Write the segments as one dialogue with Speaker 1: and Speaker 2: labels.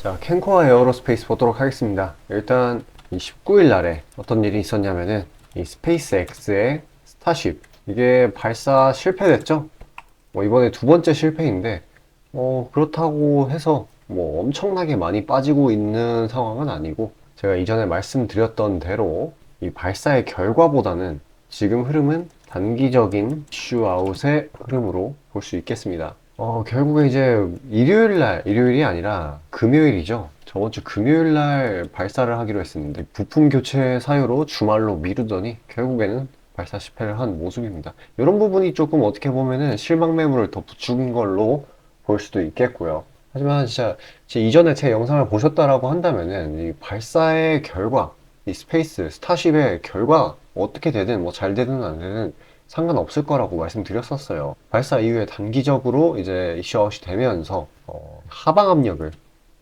Speaker 1: 자, 캔코와 에어로스페이스 보도록 하겠습니다. 일단 이 19일 날에 어떤 일이 있었냐면은 이 스페이스X의 스타쉽 이게 발사 실패됐죠? 이번에 두 번째 실패인데 그렇다고 해서 뭐 엄청나게 많이 빠지고 있는 상황은 아니고 제가 이전에 말씀드렸던 대로 이 발사의 결과보다는 지금 흐름은 단기적인 이슈아웃의 흐름으로 볼 수 있겠습니다. 결국에 이제 일요일이 아니라 금요일이죠. 저번 주 금요일 날 발사를 하기로 했었는데 부품 교체 사유로 주말로 미루더니 결국에는 발사 실패를 한 모습입니다. 이런 부분이 조금 어떻게 보면은 실망 매물을 더 부추긴 걸로 볼 수도 있겠고요. 하지만 진짜 이전에 제 영상을 보셨다라고 한다면은 이 발사의 결과, 이 스페이스 스타쉽의 결과 어떻게 되든 뭐 잘 되든 안 되든 상관없을 거라고 말씀드렸었어요. 발사 이후에 단기적으로 이제 이슈아웃이 되면서 하방 압력을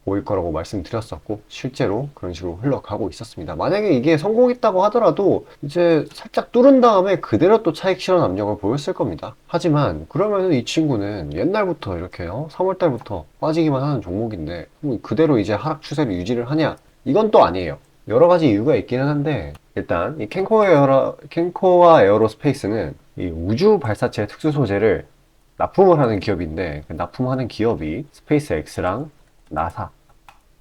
Speaker 1: 보일 거라고 말씀드렸었고 실제로 그런 식으로 흘러가고 있었습니다. 만약에 이게 성공했다고 하더라도 이제 살짝 뚫은 다음에 그대로 또 차익 실현 압력을 보였을 겁니다. 하지만 그러면은 이 친구는 옛날부터 이렇게 3월 달부터 빠지기만 하는 종목인데 그대로 이제 하락 추세를 유지를 하냐? 이건 또 아니에요. 여러 가지 이유가 있기는 한데 일단 이 캔코와 에어로스페이스는 이 우주 발사체 특수 소재를 납품을 하는 기업인데 그 납품하는 기업이 스페이스X랑 나사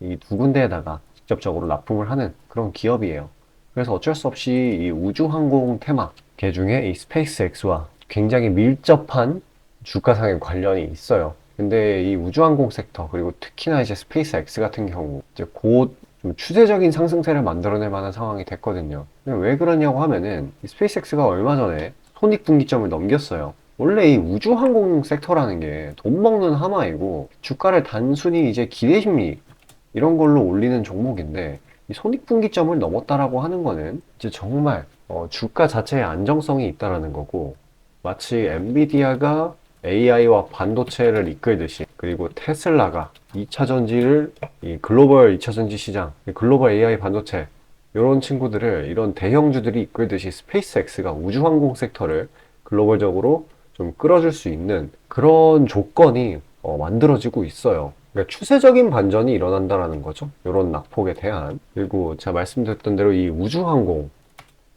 Speaker 1: 이 두 군데에다가 직접적으로 납품을 하는 그런 기업이에요. 그래서 어쩔 수 없이 이 우주항공 테마 계 중에 이 스페이스X와 굉장히 밀접한 주가상의 관련이 있어요. 근데 이 우주항공 섹터 그리고 특히나 이제 스페이스X 같은 경우 이제 곧 좀 추세적인 상승세를 만들어낼 만한 상황이 됐거든요. 왜 그러냐고 하면은 이 스페이스X가 얼마 전에 손익분기점을 넘겼어요. 원래 이 우주항공 섹터라는 게 돈 먹는 하마이고 주가를 단순히 이제 기대심리 이런 걸로 올리는 종목인데 이 손익분기점을 넘었다라고 하는 거는 이제 정말 주가 자체의 안정성이 있다라는 거고 마치 엔비디아가 AI와 반도체를 이끌듯이 그리고 테슬라가 2차 전지를 이 글로벌 2차 전지 시장, 글로벌 AI 반도체 이런 친구들을 이런 대형주들이 이끌듯이 스페이스X가 우주항공 섹터를 글로벌적으로 좀 끌어줄 수 있는 그런 조건이 만들어지고 있어요. 그러니까 추세적인 반전이 일어난다라는 거죠. 이런 낙폭에 대한. 그리고 제가 말씀드렸던 대로 이 우주항공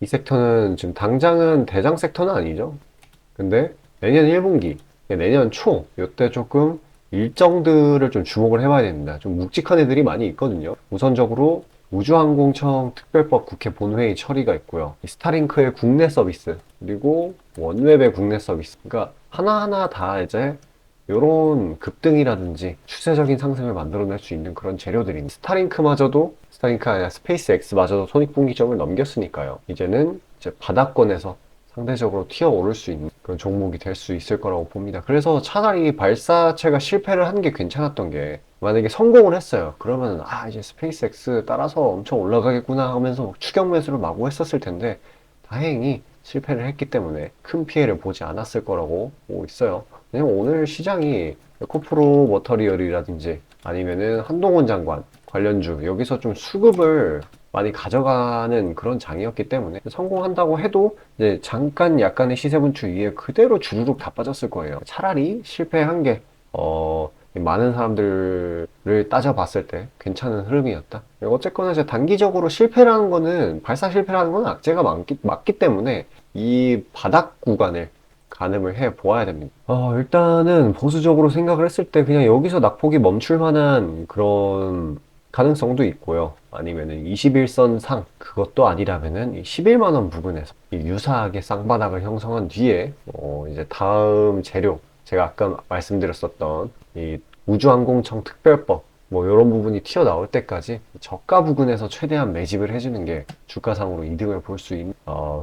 Speaker 1: 이 섹터는 지금 당장은 대장 섹터는 아니죠. 근데 내년 1분기, 내년 초 이때 조금 일정들을 좀 주목을 해봐야 됩니다. 좀 묵직한 애들이 많이 있거든요. 우선적으로 우주항공청 특별법 국회 본회의 처리가 있고요. 이 스타링크의 국내 서비스 그리고 원웹의 국내 서비스. 그러니까 하나하나 다 이제 이런 급등이라든지 추세적인 상승을 만들어낼 수 있는 그런 재료들입니다. 스타링크가 아니라 스페이스X마저도 손익분기점을 넘겼으니까요. 이제는 이제 바닥권에서 상대적으로 튀어오를 수 있는 그런 종목이 될 수 있을 거라고 봅니다. 그래서 차라리 발사체가 실패를 한 게 괜찮았던 게 만약에 성공을 했어요. 그러면 이제 스페이스X 따라서 엄청 올라가겠구나 하면서 추격 매수를 마구 했었을 텐데 다행히 실패를 했기 때문에 큰 피해를 보지 않았을 거라고 보고 있어요. 왜냐면 오늘 시장이 에코프로 머터리얼이라든지 아니면은 한동훈 장관 관련주 여기서 좀 수급을 많이 가져가는 그런 장이었기 때문에 성공한다고 해도 이제 잠깐 약간의 시세 분출 이후에 그대로 주르륵 다 빠졌을 거예요. 차라리 실패한 게 많은 사람들을 따져봤을 때 괜찮은 흐름이었다. 어쨌거나 이제 단기적으로 실패라는 거는 발사 실패라는 건 악재가 맞기 때문에 이 바닥 구간을 가늠을 해 보아야 됩니다. 일단은 보수적으로 생각을 했을 때 그냥 여기서 낙폭이 멈출 만한 그런 가능성도 있고요. 아니면은 21선 상 그것도 아니라면은 11만 원 부근에서 유사하게 쌍바닥을 형성한 뒤에 이제 다음 재료 제가 아까 말씀드렸었던 이 우주항공청 특별법 뭐 이런 부분이 튀어나올 때까지 저가 부근에서 최대한 매집을 해주는 게 주가상으로 이득을 볼 수 있는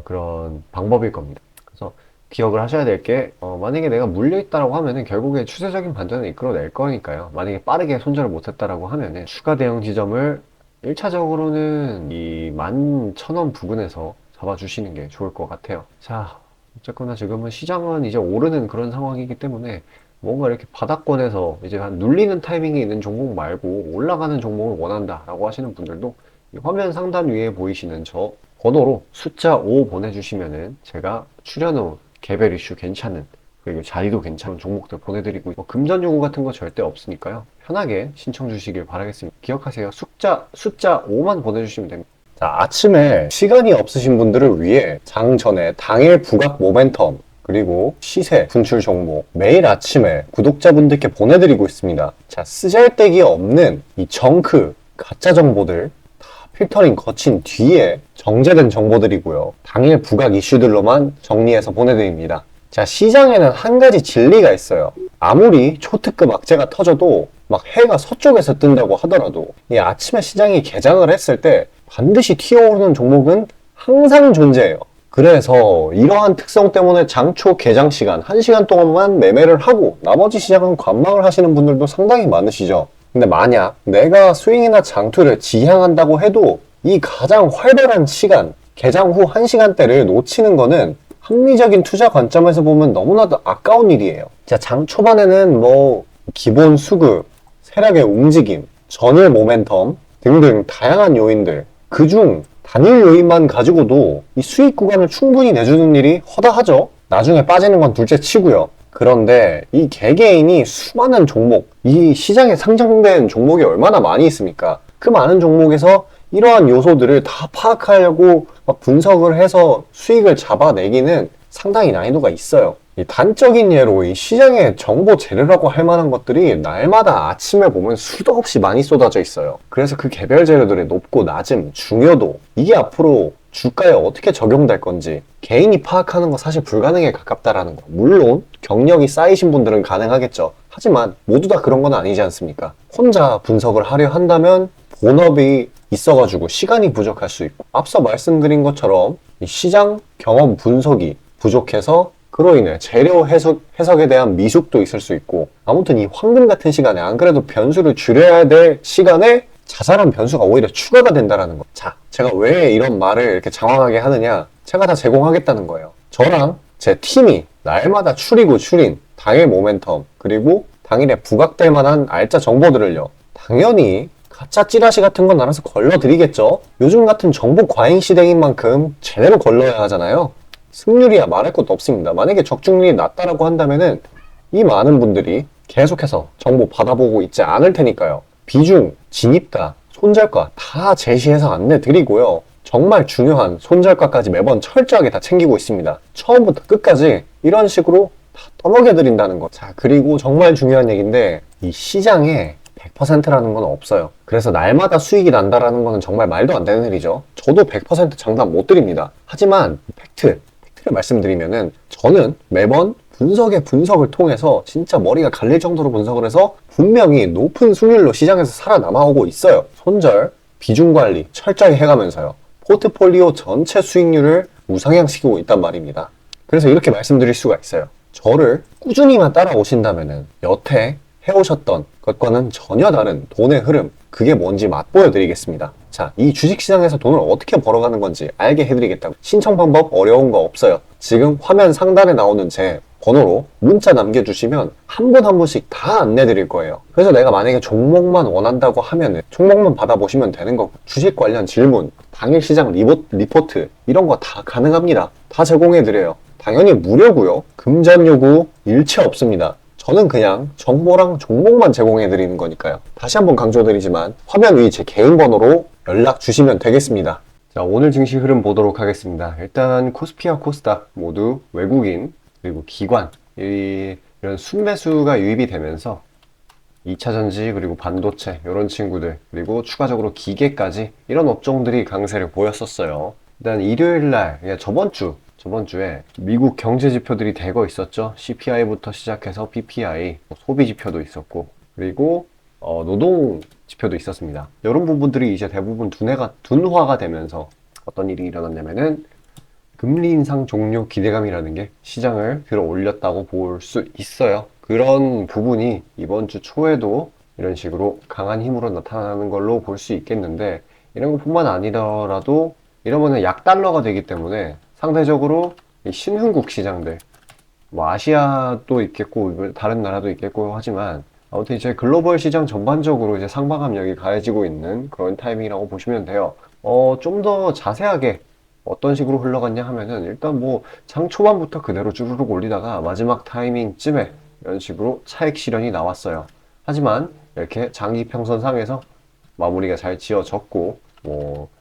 Speaker 1: 그런 방법일 겁니다. 그래서 기억을 하셔야 될 게 만약에 내가 물려있다라고 하면은 결국에 추세적인 반전을 이끌어낼 거니까요. 만약에 빠르게 손절을 못했다라고 하면은 추가 대응 지점을 1차적으로는 이 11,000원 부근에서 잡아주시는 게 좋을 것 같아요. 자, 어쨌거나 지금은 시장은 이제 오르는 그런 상황이기 때문에 뭔가 이렇게 바닥권에서 이제 한 눌리는 타이밍에 있는 종목 말고 올라가는 종목을 원한다 라고 하시는 분들도 이 화면 상단 위에 보이시는 저 번호로 숫자 5 보내주시면은 제가 출연후 개별 이슈 괜찮은 그리고 자리도 괜찮은 종목들 보내드리고 금전 요구 같은 거 절대 없으니까요. 편하게 신청 주시길 바라겠습니다. 기억하세요. 숫자 5만 보내주시면 됩니다. 자, 아침에 시간이 없으신 분들을 위해 장 전에 당일 부각 모멘텀 그리고 시세, 분출 종목 매일 아침에 구독자분들께 보내드리고 있습니다. 자, 쓰잘데기 없는 이 정크, 가짜 정보들 다 필터링 거친 뒤에 정제된 정보들이고요. 당일 부각 이슈들로만 정리해서 보내드립니다. 자, 시장에는 한 가지 진리가 있어요. 아무리 초특급 악재가 터져도 막 해가 서쪽에서 뜬다고 하더라도 이 아침에 시장이 개장을 했을 때 반드시 튀어오르는 종목은 항상 존재해요. 그래서 이러한 특성 때문에 장초 개장 시간 1시간 동안만 매매를 하고 나머지 시장은 관망을 하시는 분들도 상당히 많으시죠. 근데 만약 내가 스윙이나 장투를 지향한다고 해도 이 가장 활발한 시간, 개장 후 1시간대를 놓치는 거는 합리적인 투자 관점에서 보면 너무나도 아까운 일이에요. 자, 장 초반에는 뭐 기본 수급, 세력의 움직임, 전일 모멘텀 등등 다양한 요인들, 그중 단일 요인만 가지고도 이 수익 구간을 충분히 내주는 일이 허다하죠. 나중에 빠지는 건 둘째 치고요. 그런데 이 개개인이 수많은 종목, 이 시장에 상장된 종목이 얼마나 많이 있습니까? 그 많은 종목에서 이러한 요소들을 다 파악하려고 막 분석을 해서 수익을 잡아내기는 상당히 난이도가 있어요. 이 단적인 예로 이 시장의 정보 재료라고 할 만한 것들이 날마다 아침에 보면 수도 없이 많이 쏟아져 있어요. 그래서 그 개별 재료들의 높고 낮음, 중요도, 이게 앞으로 주가에 어떻게 적용될 건지 개인이 파악하는 거 사실 불가능에 가깝다라는 거. 물론 경력이 쌓이신 분들은 가능하겠죠. 하지만 모두 다 그런 건 아니지 않습니까? 혼자 분석을 하려 한다면 본업이 있어가지고 시간이 부족할 수 있고, 앞서 말씀드린 것처럼 이 시장 경험 분석이 부족해서 그로 인해 재료 해석에 대한 미숙도 있을 수 있고, 아무튼 이 황금 같은 시간에 안 그래도 변수를 줄여야 될 시간에 자잘한 변수가 오히려 추가가 된다는 거. 자, 제가 왜 이런 말을 이렇게 장황하게 하느냐? 제가 다 제공하겠다는 거예요. 저랑 제 팀이 날마다 추린 당일 모멘텀 그리고 당일에 부각될 만한 알짜 정보들을요, 당연히 가짜 찌라시 같은 건 알아서 걸러드리겠죠. 요즘 같은 정보 과잉 시대인 만큼 제대로 걸러야 하잖아요. 승률이야 말할 것도 없습니다. 만약에 적중률이 낮다라고 한다면은 이 많은 분들이 계속해서 정보 받아보고 있지 않을 테니까요. 비중, 진입가, 손절가 다 제시해서 안내드리고요. 정말 중요한 손절가까지 매번 철저하게 다 챙기고 있습니다. 처음부터 끝까지 이런 식으로 다 떠먹여드린다는 거. 자, 그리고 정말 중요한 얘기인데 이 시장에 100%라는 건 없어요. 그래서 날마다 수익이 난다라는 거는 정말 말도 안 되는 일이죠. 저도 100% 장담 못 드립니다. 하지만 팩트를 말씀드리면은 저는 매번 분석을 통해서 진짜 머리가 갈릴 정도로 분석을 해서 분명히 높은 수익률로 시장에서 살아남아오고 있어요. 손절, 비중 관리 철저히 해가면서요. 포트폴리오 전체 수익률을 우상향시키고 있단 말입니다. 그래서 이렇게 말씀드릴 수가 있어요. 저를 꾸준히만 따라오신다면은 여태 해오셨던 것과는 전혀 다른 돈의 흐름, 그게 뭔지 맛보여 드리겠습니다. 자, 이 주식시장에서 돈을 어떻게 벌어가는 건지 알게 해드리겠다고. 신청 방법 어려운 거 없어요. 지금 화면 상단에 나오는 제 번호로 문자 남겨주시면 한 분 한 분씩 다 안내드릴 거예요. 그래서 내가 만약에 종목만 원한다고 하면은 종목만 받아보시면 되는 거고, 주식 관련 질문, 당일 시장 리포트 이런 거 다 가능합니다. 다 제공해드려요. 당연히 무료고요. 금전 요구 일체 없습니다. 저는 그냥 정보랑 종목만 제공해드리는 거니까요. 다시 한번 강조드리지만 화면 위 제 개인 번호로 연락 주시면 되겠습니다. 자, 오늘 증시 흐름 보도록 하겠습니다. 일단 코스피와 코스닥 모두 외국인 그리고 기관 이런 순매수가 유입이 되면서 2차전지 그리고 반도체 이런 친구들 그리고 추가적으로 기계까지 이런 업종들이 강세를 보였었어요. 일단 일요일날 저번 주에 미국 경제 지표들이 대거 있었죠. CPI부터 시작해서 PPI, 소비 지표도 있었고, 그리고 노동 지표도 있었습니다. 이런 부분들이 이제 대부분 둔화가 되면서 어떤 일이 일어났냐면은 금리 인상 종료 기대감이라는 게 시장을 들어 올렸다고 볼 수 있어요. 그런 부분이 이번 주 초에도 이런 식으로 강한 힘으로 나타나는 걸로 볼 수 있겠는데, 이런 것뿐만 아니더라도 이러면은 약달러가 되기 때문에 상대적으로 이 신흥국 시장들, 뭐 아시아도 있겠고 다른 나라도 있겠고 하지만 아무튼 이제 글로벌 시장 전반적으로 이제 상방압력이 가해지고 있는 그런 타이밍이라고 보시면 돼요. 좀 더 자세하게 어떤 식으로 흘러갔냐 하면은 일단 뭐 장 초반부터 그대로 쭈르륵 올리다가 마지막 타이밍쯤에 이런 식으로 차익 실현이 나왔어요. 하지만 이렇게 장기평선상에서 마무리가 잘 지어졌고,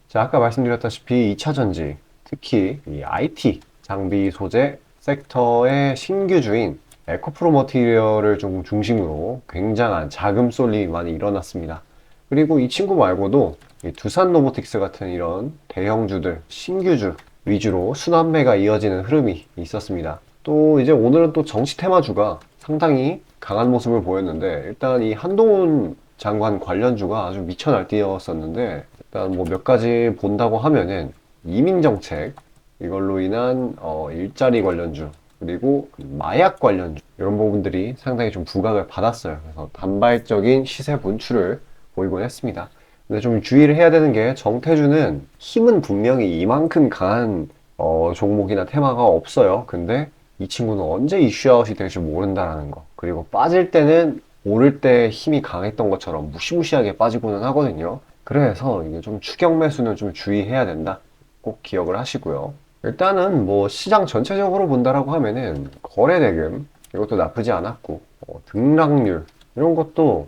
Speaker 1: 제가 아까 말씀드렸다시피 2차 전지, 특히 이 IT 장비 소재 섹터의 신규주인 에코프로 머티리얼을 좀 중심으로 굉장한 자금 쏠림이 많이 일어났습니다. 그리고 이 친구 말고도 이 두산 로보틱스 같은 이런 대형주들, 신규주 위주로 순환매가 이어지는 흐름이 있었습니다. 또 이제 오늘은 또 정치 테마주가 상당히 강한 모습을 보였는데, 일단 이 한동훈 장관 관련주가 아주 미쳐 날뛰었었는데, 일단 뭐 몇 가지 본다고 하면은 이민 정책, 이걸로 인한 일자리 관련주, 그리고 마약 관련주, 이런 부분들이 상당히 좀 부각을 받았어요. 그래서 단발적인 시세 분출을 보이곤 했습니다. 근데 좀 주의를 해야 되는 게, 정태주는 힘은 분명히 이만큼 강한 종목이나 테마가 없어요. 근데 이 친구는 언제 이슈아웃이 될지 모른다라는 거. 그리고 빠질 때는 오를 때 힘이 강했던 것처럼 무시무시하게 빠지고는 하거든요. 그래서 이게 좀 추격 매수는 좀 주의해야 된다. 꼭 기억을 하시고요. 일단은 뭐 시장 전체적으로 본다라고 하면은 거래 대금, 이것도 나쁘지 않았고, 등락률 이런 것도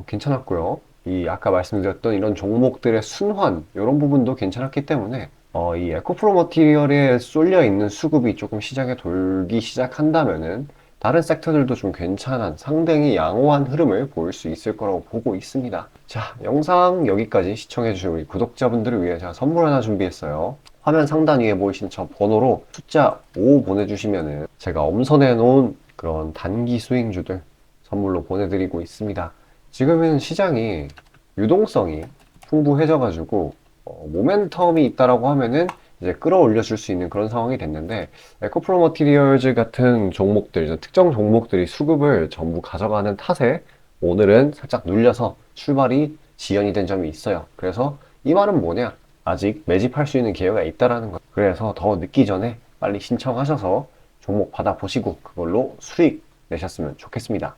Speaker 1: 괜찮았고요. 이 아까 말씀드렸던 이런 종목들의 순환 이런 부분도 괜찮았기 때문에 이 에코프로 머티리얼에 쏠려 있는 수급이 조금 시장에 돌기 시작한다면은 다른 섹터들도 좀 괜찮은 상당히 양호한 흐름을 보일 수 있을 거라고 보고 있습니다. 자, 영상 여기까지 시청해주신 우리 구독자분들을 위해 제가 선물 하나 준비했어요. 화면 상단 위에 보이시는 저 번호로 숫자 5 보내주시면은 제가 엄선해 놓은 그런 단기 스윙주들 선물로 보내드리고 있습니다. 지금은 시장이 유동성이 풍부해져 가지고 모멘텀이 있다라고 하면은 이제 끌어올려 줄 수 있는 그런 상황이 됐는데, 에코프로 머티리얼즈 같은 종목들, 특정 종목들이 수급을 전부 가져가는 탓에 오늘은 살짝 눌려서 출발이 지연이 된 점이 있어요. 그래서 이 말은 뭐냐? 아직 매집할 수 있는 기회가 있다라는 거. 그래서 더 늦기 전에 빨리 신청하셔서 종목 받아보시고 그걸로 수익 내셨으면 좋겠습니다.